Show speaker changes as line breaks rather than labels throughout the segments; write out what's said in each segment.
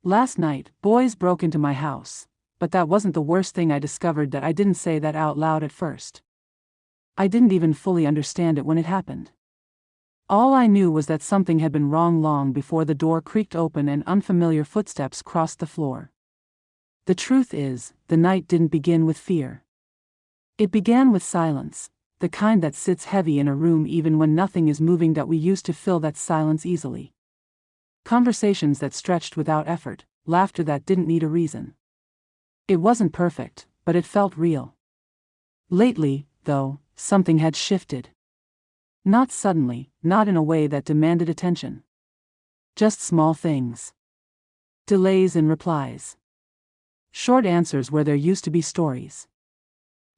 Last night, boys broke into my house, but that wasn't the worst thing. I discovered that I didn't say that out loud at first. I didn't even fully understand it when it happened. All I knew was that something had been wrong long before the door creaked open and unfamiliar footsteps crossed the floor. The truth is, the night didn't begin with fear. It began with silence, the kind that sits heavy in a room even when nothing is moving. That we used to fill that silence easily. Conversations that stretched without effort, laughter that didn't need a reason. It wasn't perfect, but it felt real. Lately, though, something had shifted. Not suddenly, not in a way that demanded attention. Just small things. Delays in replies. Short answers where there used to be stories.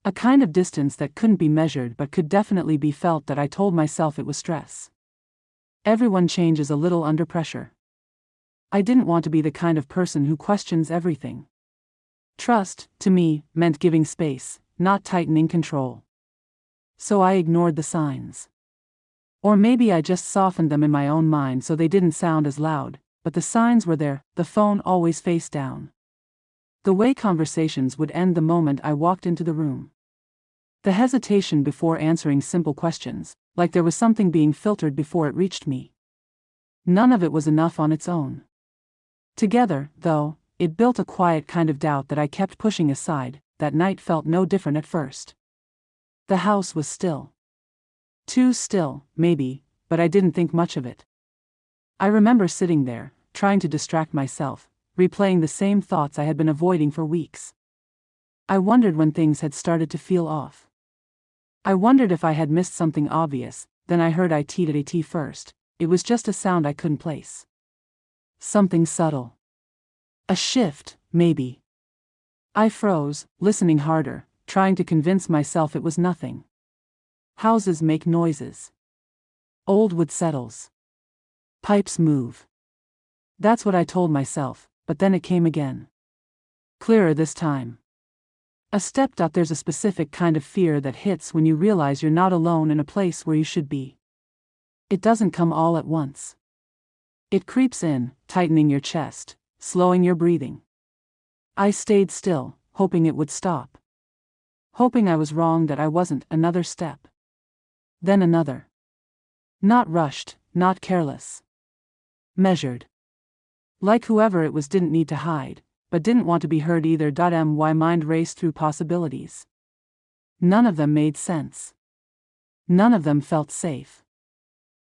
A kind of distance that couldn't be measured but could definitely be felt. That I told myself it was stress. Everyone changes a little under pressure. I didn't want to be the kind of person who questions everything. Trust, to me, meant giving space, not tightening control. So I ignored the signs. Or maybe I just softened them in my own mind so they didn't sound as loud, but the signs were there, the phone always face down. The way conversations would end the moment I walked into the room. The hesitation before answering simple questions, like there was something being filtered before it reached me. None of it was enough on its own. Together, though, it built a quiet kind of doubt that I kept pushing aside. That night felt no different at first. The house was still. Too still, maybe, but I didn't think much of it. I remember sitting there, trying to distract myself, replaying the same thoughts I had been avoiding for weeks. I wondered when things had started to feel off. I wondered if I had missed something obvious. Then I heard it first. It was just a sound I couldn't place. Something subtle. A shift, maybe. I froze, listening harder, trying to convince myself it was nothing. Houses make noises. Old wood settles. Pipes move. That's what I told myself, but then it came again. Clearer this time. A step. There's a specific kind of fear that hits when you realize you're not alone in a place where you should be. It doesn't come all at once. It creeps in, tightening your chest, slowing your breathing. I stayed still, hoping it would stop. Hoping I was wrong, that I wasn't. Another step. Then another. Not rushed, not careless. Measured. Like whoever it was didn't need to hide, but didn't want to be heard either. My mind raced through possibilities. None of them made sense. None of them felt safe.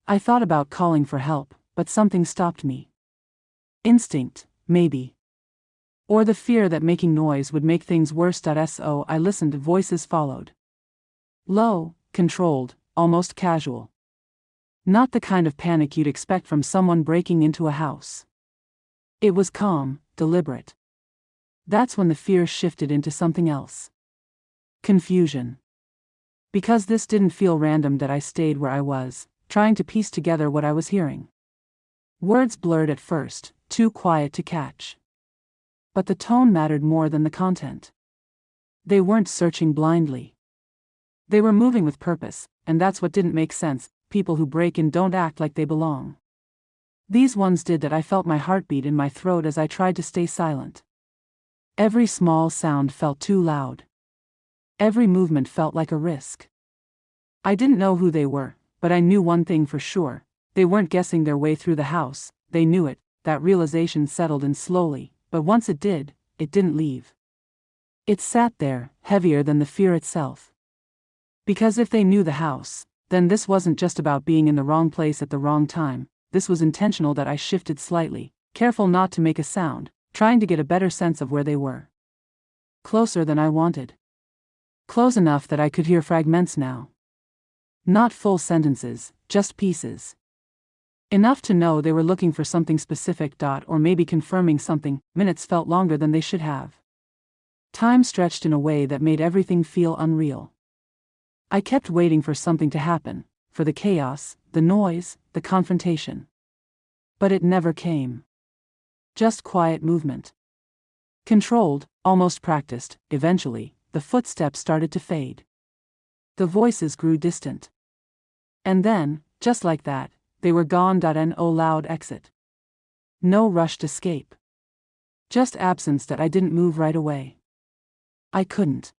I thought about calling for help, but something stopped me. Instinct, maybe. Or the fear that making noise would make things worse. So I listened. Voices followed. Low, controlled, almost casual. Not the kind of panic you'd expect from someone breaking into a house. It was calm, deliberate. That's when the fear shifted into something else. Confusion. Because this didn't feel random. I stayed where I was, trying to piece together what I was hearing. Words blurred at first, too quiet to catch. But the tone mattered more than the content. They weren't searching blindly. They were moving with purpose, and that's what didn't make sense. People who break in don't act like they belong. These ones did. I felt my heartbeat in my throat as I tried to stay silent. Every small sound felt too loud. Every movement felt like a risk. I didn't know who they were, but I knew one thing for sure. They weren't guessing their way through the house. They knew it. That realization settled in slowly, but once it did, it didn't leave. It sat there, heavier than the fear itself. Because if they knew the house, then this wasn't just about being in the wrong place at the wrong time. This was intentional. I shifted slightly, careful not to make a sound, trying to get a better sense of where they were. Closer than I wanted. Close enough that I could hear fragments now. Not full sentences, just pieces. Enough to know they were looking for something specific. Or maybe confirming something. Minutes felt longer than they should have. Time stretched in a way that made everything feel unreal. I kept waiting for something to happen, for the chaos, the noise, the confrontation. But it never came. Just quiet movement. Controlled, almost practiced. Eventually, the footsteps started to fade. The voices grew distant. And then, just like that, they were gone. No loud exit. No rushed escape. Just absence that I didn't move right away. I couldn't.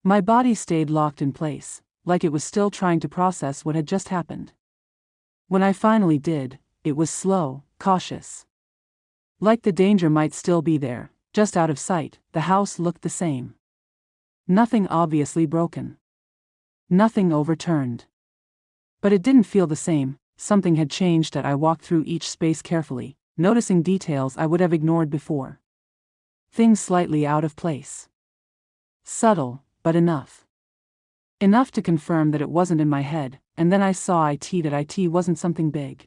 My body stayed locked in place, like it was still trying to process what had just happened. When I finally did, it was slow, cautious. Like the danger might still be there, just out of sight. The house looked the same. Nothing obviously broken. Nothing overturned. But it didn't feel the same. Something had changed. That I walked through each space carefully, noticing details I would have ignored before. Things slightly out of place. Subtle, but enough. Enough to confirm that it wasn't in my head, and then I saw that it wasn't something big.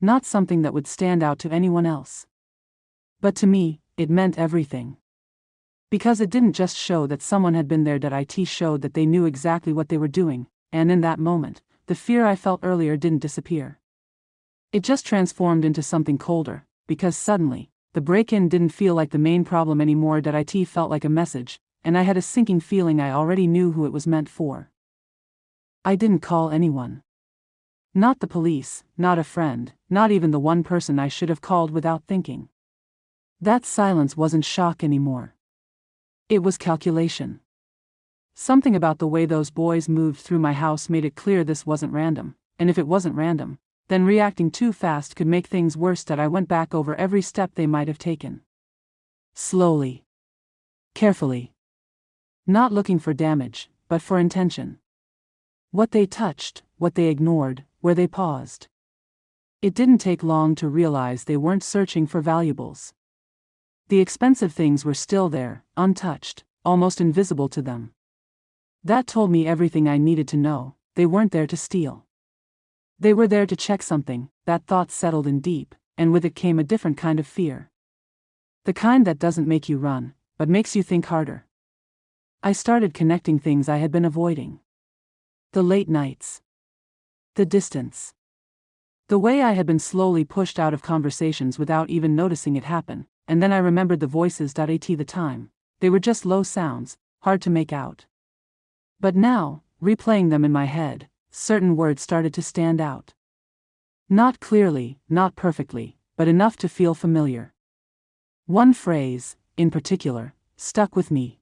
Not something that would stand out to anyone else. But to me, it meant everything. Because it didn't just show that someone had been there, that it showed that they knew exactly what they were doing, and in that moment, the fear I felt earlier didn't disappear. It just transformed into something colder, because suddenly, the break-in didn't feel like the main problem anymore. That it felt like a message, and I had a sinking feeling I already knew who it was meant for. I didn't call anyone. Not the police, not a friend, not even the one person I should have called without thinking. That silence wasn't shock anymore. It was calculation. Something about the way those boys moved through my house made it clear this wasn't random, and if it wasn't random, then reacting too fast could make things worse. That I went back over every step they might have taken. Slowly. Carefully. Not looking for damage, but for intention. What they touched, what they ignored, where they paused. It didn't take long to realize they weren't searching for valuables. The expensive things were still there, untouched, almost invisible to them. That told me everything I needed to know. They weren't there to steal. They were there to check something. That thought settled in deep, and with it came a different kind of fear. The kind that doesn't make you run, but makes you think harder. I started connecting things I had been avoiding. The late nights. The distance. The way I had been slowly pushed out of conversations without even noticing it happen, and then I remembered the voices. The time. They were just low sounds, hard to make out. But now, replaying them in my head, certain words started to stand out. Not clearly, not perfectly, but enough to feel familiar. One phrase, in particular, stuck with me.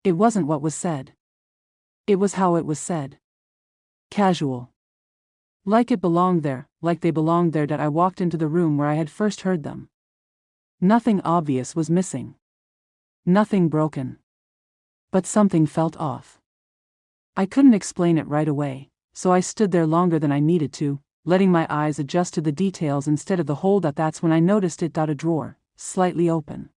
It wasn't what was said. It was how it was said. Casual. Like it belonged there, like they belonged there. That I walked into the room where I had first heard them. Nothing obvious was missing. Nothing broken. But something felt off. I couldn't explain it right away, so I stood there longer than I needed to, letting my eyes adjust to the details instead of the whole. That's when I noticed it. A drawer, slightly open.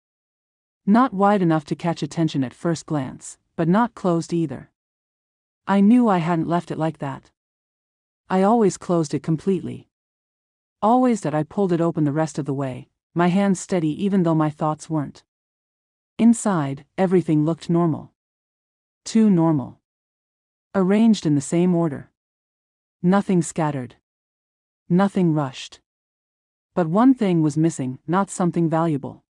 Not wide enough to catch attention at first glance, but not closed either. I knew I hadn't left it like that. I always closed it completely. Always. That I pulled it open the rest of the way, my hands steady even though my thoughts weren't. Inside, everything looked normal. Too normal. Arranged in the same order. Nothing scattered. Nothing rushed. But one thing was missing. Not something valuable.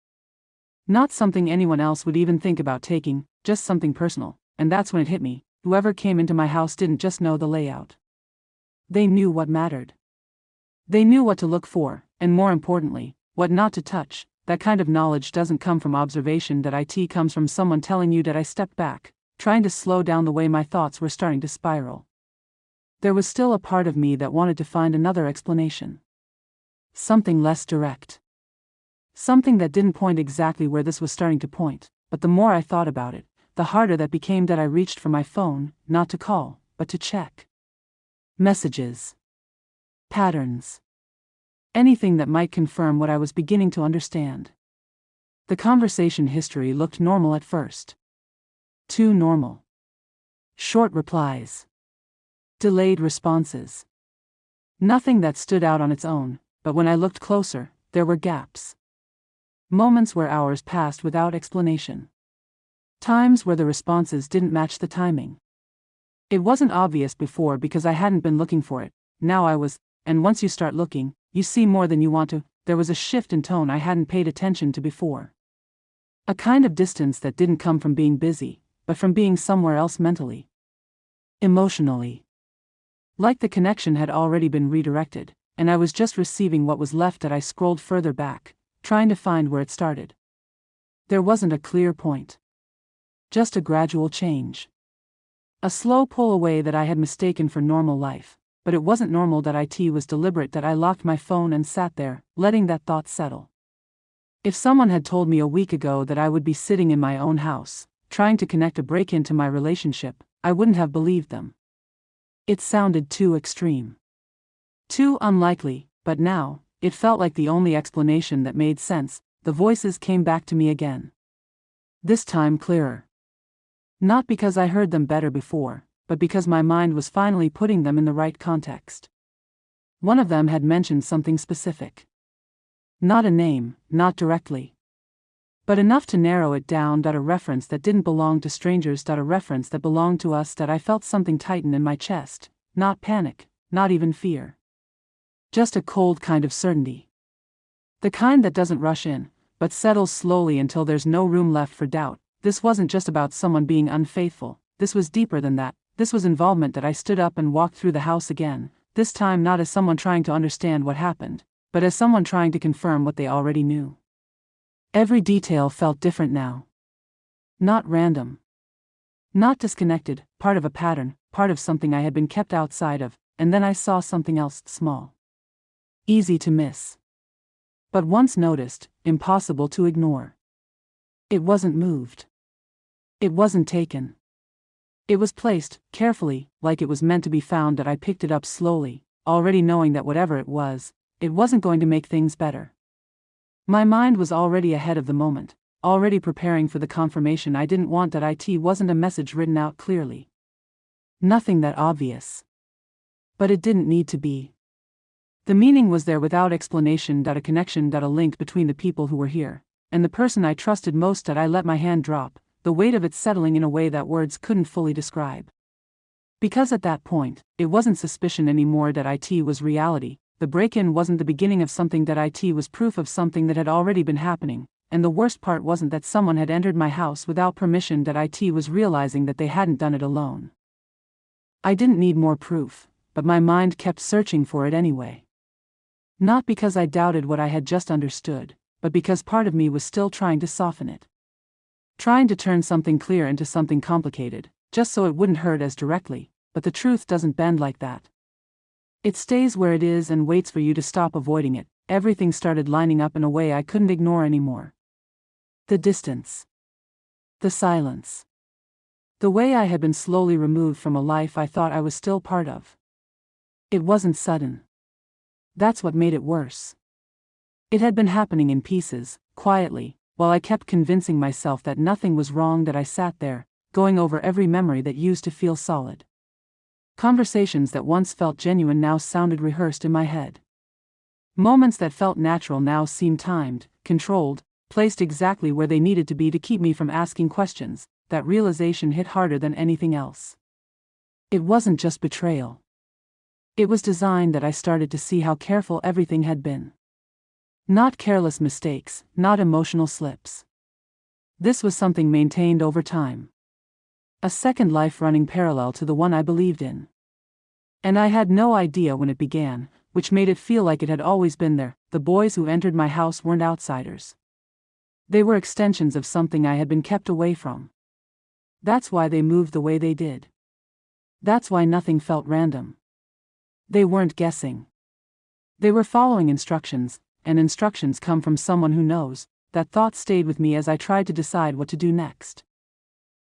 Not something anyone else would even think about taking, just something personal, and that's when it hit me. Whoever came into my house didn't just know the layout. They knew what mattered. They knew what to look for, and more importantly, what not to touch. That kind of knowledge doesn't come from observation. That it comes from someone telling you. That I stepped back, trying to slow down the way my thoughts were starting to spiral. There was still a part of me that wanted to find another explanation. Something less direct. Something that didn't point exactly where this was starting to point, but the more I thought about it, the harder that became. That I reached for my phone, not to call, but to check. Messages. Patterns. Anything that might confirm what I was beginning to understand. The conversation history looked normal at first. Too normal. Short replies. Delayed responses. Nothing that stood out on its own, but when I looked closer, there were gaps. Moments where hours passed without explanation. Times where the responses didn't match the timing. It wasn't obvious before because I hadn't been looking for it. Now I was, and once you start looking, you see more than you want to. There was a shift in tone I hadn't paid attention to before. A kind of distance that didn't come from being busy, but from being somewhere else mentally. Emotionally. Like the connection had already been redirected, and I was just receiving what was left. That I scrolled further back, trying to find where it started. There wasn't a clear point. Just a gradual change. A slow pull away that I had mistaken for normal life, but it wasn't normal. That it was deliberate. That I locked my phone and sat there, letting that thought settle. If someone had told me a week ago that I would be sitting in my own house, trying to connect a break-in to my relationship, I wouldn't have believed them. It sounded too extreme. Too unlikely, but now, it felt like the only explanation that made sense. The voices came back to me again. This time clearer. Not because I heard them better before, but because my mind was finally putting them in the right context. One of them had mentioned something specific. Not a name, not directly. But enough to narrow it down. A reference that didn't belong to strangers. A reference that belonged to us. I felt something tighten in my chest, not panic, not even fear. Just a cold kind of certainty. The kind that doesn't rush in, but settles slowly until there's no room left for doubt. This wasn't just about someone being unfaithful, this was deeper than that. This was involvement. That I stood up and walked through the house again, this time not as someone trying to understand what happened, but as someone trying to confirm what they already knew. Every detail felt different now. Not random. Not disconnected, part of a pattern, part of something I had been kept outside of, and then I saw something else, small. Easy to miss. But once noticed, impossible to ignore. It wasn't moved. It wasn't taken. It was placed, carefully, like it was meant to be found. That I picked it up slowly, already knowing that whatever it wasn't going to make things better. My mind was already ahead of the moment, already preparing for the confirmation I didn't want. That it wasn't a message written out clearly. Nothing that obvious. But it didn't need to be. The meaning was there without explanation. A connection. A link between the people who were here, and the person I trusted most. That I let my hand drop, the weight of it settling in a way that words couldn't fully describe. Because at that point, it wasn't suspicion anymore. That it was reality. The break-in wasn't the beginning of something. That it was proof of something that had already been happening, and the worst part wasn't that someone had entered my house without permission. That it was realizing that they hadn't done it alone. I didn't need more proof, but my mind kept searching for it anyway. Not because I doubted what I had just understood, but because part of me was still trying to soften it. Trying to turn something clear into something complicated, just so it wouldn't hurt as directly, but the truth doesn't bend like that. It stays where it is and waits for you to stop avoiding it. Everything started lining up in a way I couldn't ignore anymore. The distance. The silence. The way I had been slowly removed from a life I thought I was still part of. It wasn't sudden. That's what made it worse. It had been happening in pieces, quietly, while I kept convincing myself that nothing was wrong. That I sat there, going over every memory that used to feel solid. Conversations that once felt genuine now sounded rehearsed in my head. Moments that felt natural now seemed timed, controlled, placed exactly where they needed to be to keep me from asking questions. That realization hit harder than anything else. It wasn't just betrayal. It was design. That I started to see how careful everything had been. Not careless mistakes, not emotional slips. This was something maintained over time. A second life running parallel to the one I believed in. And I had no idea when it began, which made it feel like it had always been there. The boys who entered my house weren't outsiders. They were extensions of something I had been kept away from. That's why they moved the way they did. That's why nothing felt random. They weren't guessing. They were following instructions, and instructions come from someone who knows. That thought stayed with me as I tried to decide what to do next.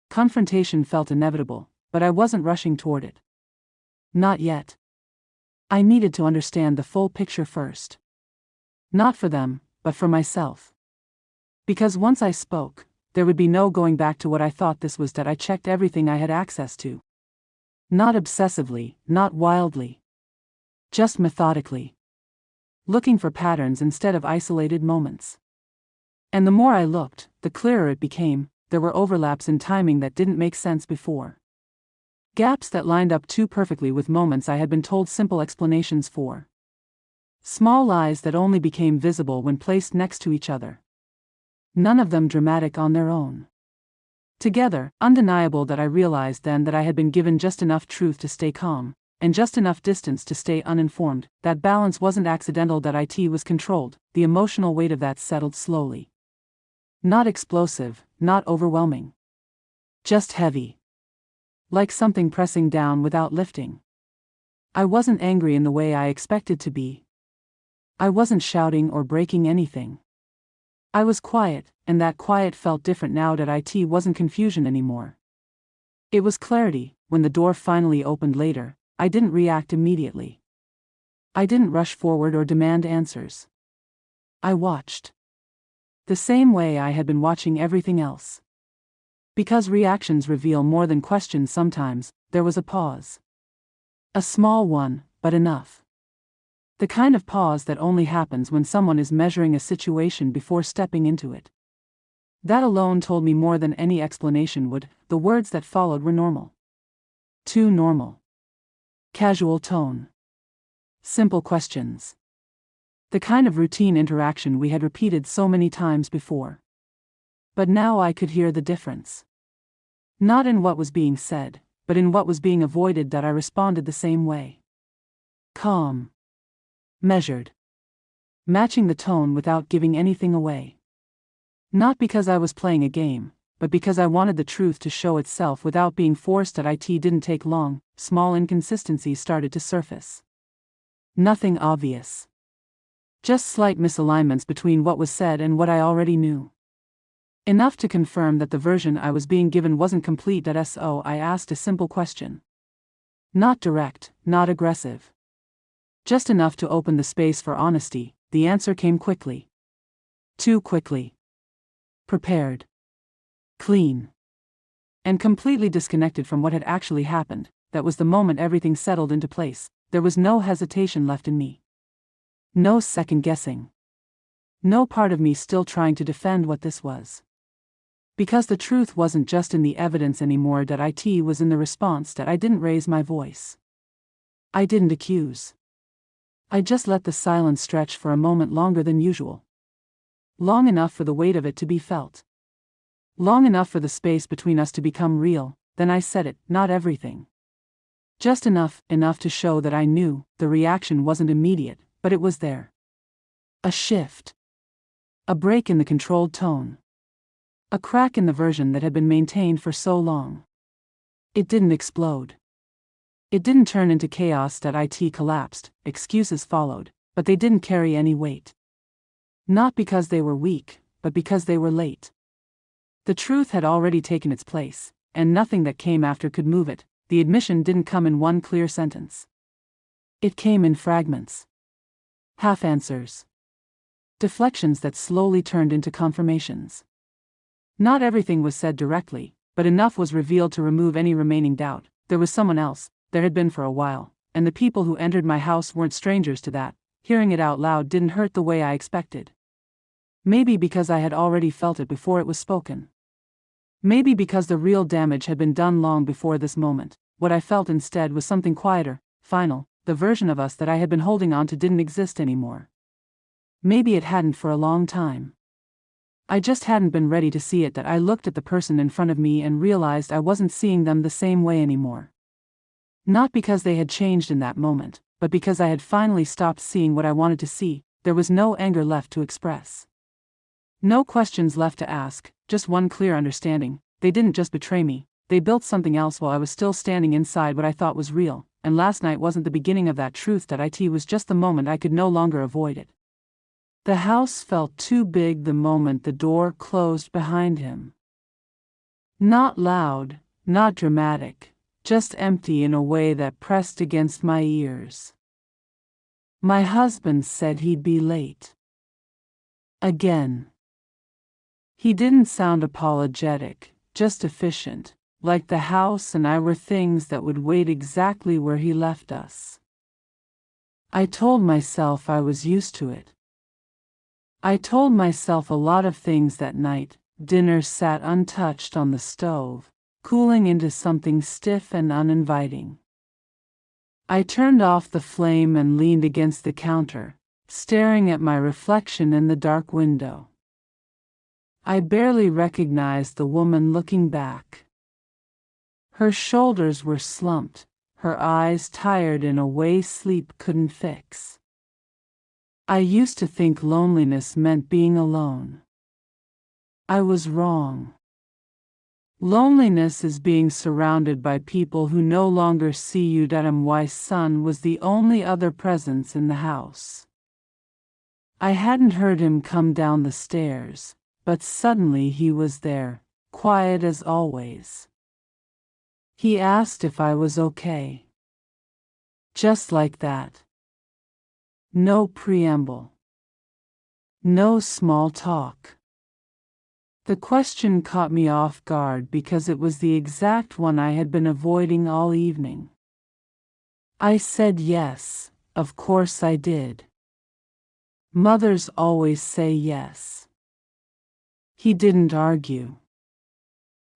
Confrontation felt inevitable, but I wasn't rushing toward it. Not yet. I needed to understand the full picture first. Not for them, but for myself. Because once I spoke, there would be no going back to what I thought this was. That I checked everything I had access to. Not obsessively, not wildly. Just methodically. Looking for patterns instead of isolated moments. And the more I looked, the clearer it became. There were overlaps in timing that didn't make sense before. Gaps that lined up too perfectly with moments I had been told simple explanations for. Small lies that only became visible when placed next to each other. None of them dramatic on their own. Together, undeniable. That I realized then that I had been given just enough truth to stay calm, and just enough distance to stay uninformed. That balance wasn't accidental, that it was controlled. The emotional weight of that settled slowly. Not explosive, not overwhelming. Just heavy. Like something pressing down without lifting. I wasn't angry in the way I expected to be. I wasn't shouting or breaking anything. I was quiet, and that quiet felt different now that it wasn't confusion anymore. It was clarity. When the door finally opened later, I didn't react immediately. I didn't rush forward or demand answers. I watched. The same way I had been watching everything else. Because reactions reveal more than questions sometimes, there was a pause. A small one, but enough. The kind of pause that only happens when someone is measuring a situation before stepping into it. That alone told me more than any explanation would. The words that followed were normal. Too normal. Casual tone. Simple questions. The kind of routine interaction we had repeated so many times before. But now I could hear the difference. Not in what was being said, but in what was being avoided. That I responded the same way. Calm. Measured. Matching the tone without giving anything away. Not because I was playing a game, but because I wanted the truth to show itself without being forced. At it didn't take long. Small inconsistencies started to surface. Nothing obvious. Just slight misalignments between what was said and what I already knew. Enough to confirm that the version I was being given wasn't complete. So I asked a simple question. Not direct, not aggressive. Just enough to open the space for honesty. The answer came quickly. Too quickly. Prepared. Clean. And completely disconnected from what had actually happened. That was the moment everything settled into place. There was no hesitation left in me. No second guessing. No part of me still trying to defend what this was. Because the truth wasn't just in the evidence anymore. That it was in the response. That I didn't raise my voice. I didn't accuse. I just let the silence stretch for a moment longer than usual. Long enough for the weight of it to be felt. Long enough for the space between us to become real. Then I said it, not everything. Just enough to show that I knew. The reaction wasn't immediate, but it was there. A shift. A break in the controlled tone. A crack in the version that had been maintained for so long. It didn't explode. It didn't turn into chaos. That it collapsed. Excuses followed, but they didn't carry any weight. Not because they were weak, but because they were late. The truth had already taken its place, and nothing that came after could move it. The admission didn't come in one clear sentence. It came in fragments. Half answers. Deflections that slowly turned into confirmations. Not everything was said directly, but enough was revealed to remove any remaining doubt. There was someone else. There had been for a while, and the people who entered my house weren't strangers to that. Hearing it out loud didn't hurt the way I expected. Maybe because I had already felt it before it was spoken. Maybe because the real damage had been done long before this moment. What I felt instead was something quieter, final. The version of us that I had been holding on to didn't exist anymore. Maybe it hadn't for a long time. I just hadn't been ready to see it. That I looked at the person in front of me and realized I wasn't seeing them the same way anymore. Not because they had changed in that moment, but because I had finally stopped seeing what I wanted to see. There was no anger left to express. No questions left to ask, just one clear understanding. They didn't just betray me, they built something else while I was still standing inside what I thought was real, and last night wasn't the beginning of that truth. That it was just the moment I could no longer avoid it. The house felt too big the moment the door closed behind him. Not loud, not dramatic. Just empty in a way that pressed against my ears. My husband said he'd be late. Again. He didn't sound apologetic, just efficient, like the house and I were things that would wait exactly where he left us. I told myself I was used to it. I told myself a lot of things that night. Dinner sat untouched on the stove, cooling into something stiff and uninviting. I turned off the flame and leaned against the counter, staring at my reflection in the dark window. I barely recognized the woman looking back. Her shoulders were slumped, her eyes tired in a way sleep couldn't fix. I used to think loneliness meant being alone. I was wrong. Loneliness is being surrounded by people who no longer see you. My son was the only other presence in the house. I hadn't heard him come down the stairs, but suddenly he was there, quiet as always. He asked if I was okay. Just like that. No preamble. No small talk. The question caught me off guard because it was the exact one I had been avoiding all evening. I said yes, of course I did. Mothers always say yes. He didn't argue.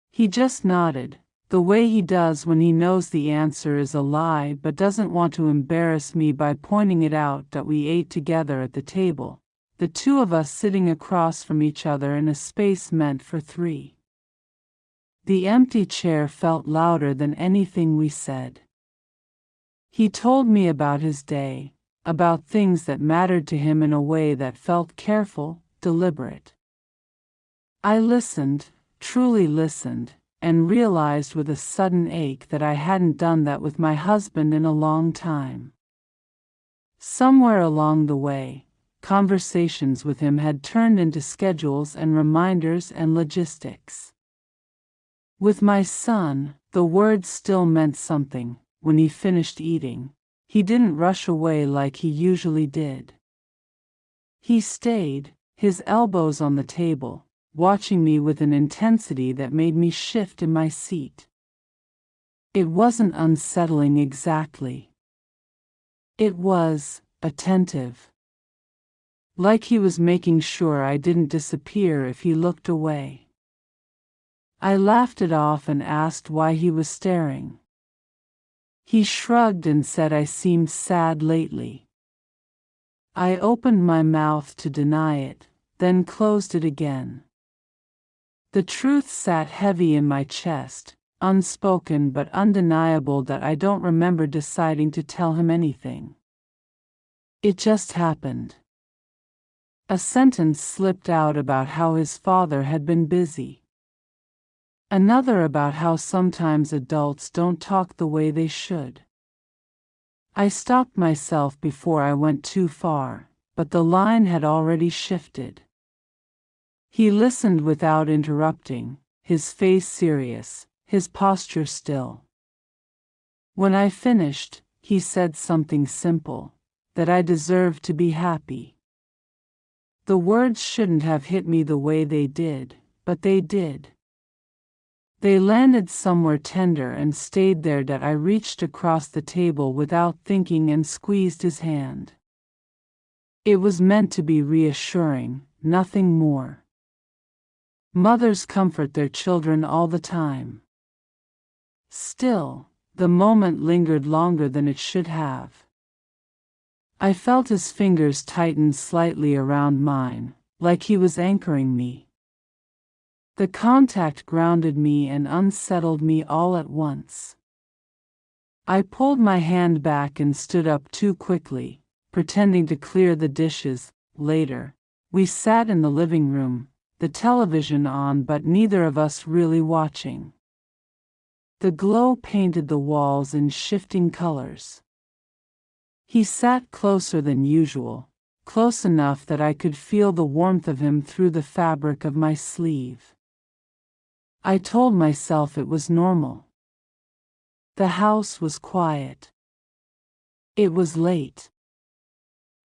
He just nodded, the way he does when he knows the answer is a lie but doesn't want to embarrass me by pointing it out. We ate together at the table, the two of us sitting across from each other in a space meant for three. The empty chair felt louder than anything we said. He told me about his day, about things that mattered to him in a way that felt careful, deliberate. I listened, truly listened, and realized with a sudden ache that I hadn't done that with my husband in a long time. Somewhere along the way, conversations with him had turned into schedules and reminders and logistics. With my son, the words still meant something. When he finished eating, he didn't rush away like he usually did. He stayed, his elbows on the table, watching me with an intensity that made me shift in my seat. It wasn't unsettling exactly. It was attentive. Like he was making sure I didn't disappear if he looked away. I laughed it off and asked why he was staring. He shrugged and said I seemed sad lately. I opened my mouth to deny it, then closed it again. The truth sat heavy in my chest, unspoken but undeniable that I don't remember deciding to tell him anything. It just happened. A sentence slipped out about how his father had been busy. Another about how sometimes adults don't talk the way they should. I stopped myself before I went too far, but the line had already shifted. He listened without interrupting, his face serious, his posture still. When I finished, he said something simple, that I deserved to be happy. The words shouldn't have hit me the way they did, but they did. They landed somewhere tender and stayed there. I reached across the table without thinking and squeezed his hand. It was meant to be reassuring, nothing more. Mothers comfort their children all the time. Still, the moment lingered longer than it should have. I felt his fingers tighten slightly around mine, like he was anchoring me. The contact grounded me and unsettled me all at once. I pulled my hand back and stood up too quickly, pretending to clear the dishes. Later, we sat in the living room, the television on but neither of us really watching. The glow painted the walls in shifting colors. He sat closer than usual, close enough that I could feel the warmth of him through the fabric of my sleeve. I told myself it was normal. The house was quiet. It was late.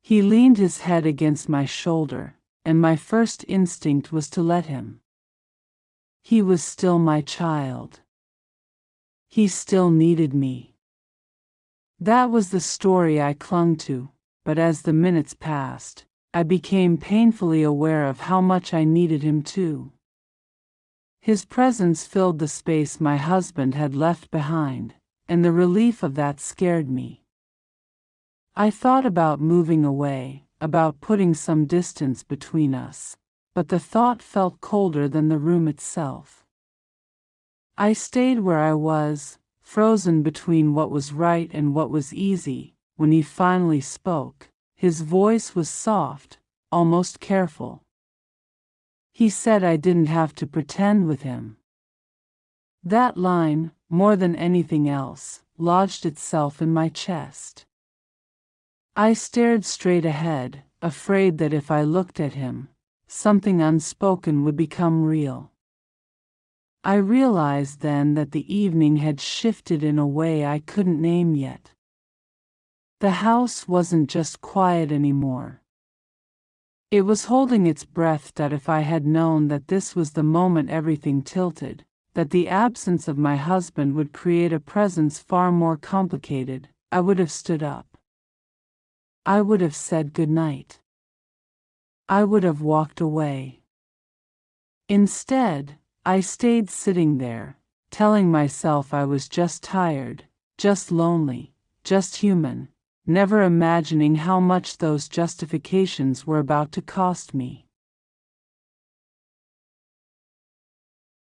He leaned his head against my shoulder, and my first instinct was to let him. He was still my child. He still needed me. That was the story I clung to, but as the minutes passed, I became painfully aware of how much I needed him too. His presence filled the space my husband had left behind, and the relief of that scared me. I thought about moving away, about putting some distance between us, but the thought felt colder than the room itself. I stayed where I was, frozen between what was right and what was easy. When he finally spoke, his voice was soft, almost careful. He said I didn't have to pretend with him. That line, more than anything else, lodged itself in my chest. I stared straight ahead, afraid that if I looked at him, something unspoken would become real. I realized then that the evening had shifted in a way I couldn't name yet. The house wasn't just quiet anymore. It was holding its breath that if I had known that this was the moment everything tilted, that the absence of my husband would create a presence far more complicated, I would have stood up. I would have said goodnight. I would have walked away. Instead, I stayed sitting there, telling myself I was just tired, just lonely, just human, never imagining how much those justifications were about to cost me.